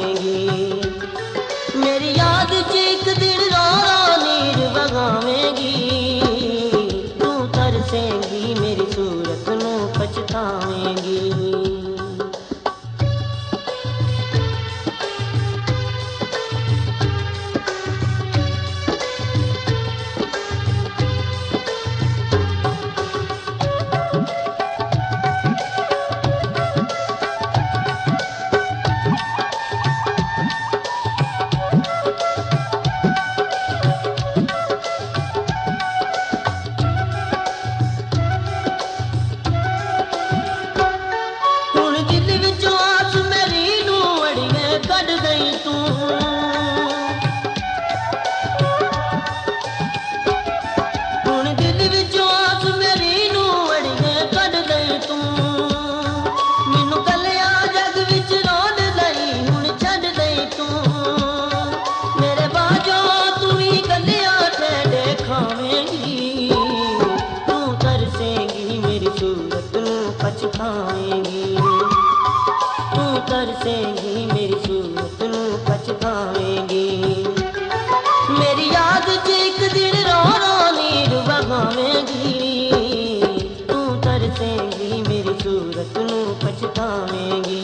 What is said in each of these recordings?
पछतावेंगी। मेरी याद च एक दिन रो रो नीर बगावेंगी। तू तरसेंगी मेरी सूरत नू पछतावेंगी। पछतावेंगी। तू तरसेंगी मेरी सूरत नू पछतावेंगी। मेरी याद च एक दिन रो रो नीर बगावेंगी। तू तरसेंगी मेरी सूरत नू पछतावेंगी।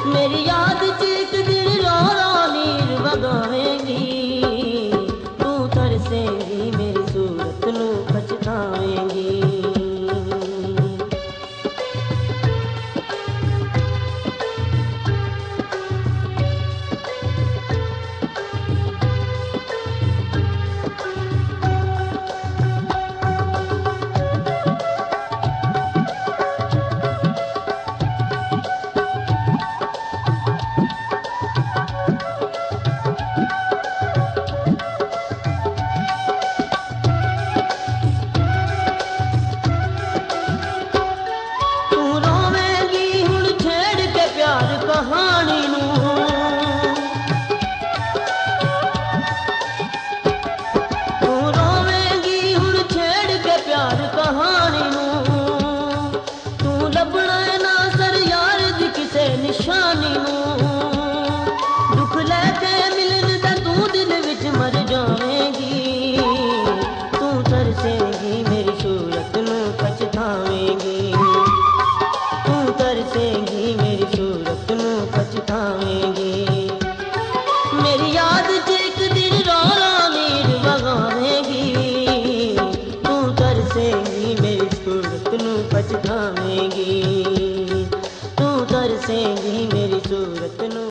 मेरी याद च एक दिन रो रो नीर बगावेंगी। तू तरसेंगी मेरी सूरत नू पछतावेंगी। दुख लेके मिलन दा तू दिल विच मर जावेंगी। तू तरसेंगी मेरी सूरत नू पछतावेंगी। तू तरसेंगी मेरी सूरत नू पछतावेंगी। मेरी याद च एक दिन रो रो नीर बगावेंगी। तू तरसेंगी मेरी सूरत नू पछतावेंगी। तू तरसेंगी मेरी सूरत नू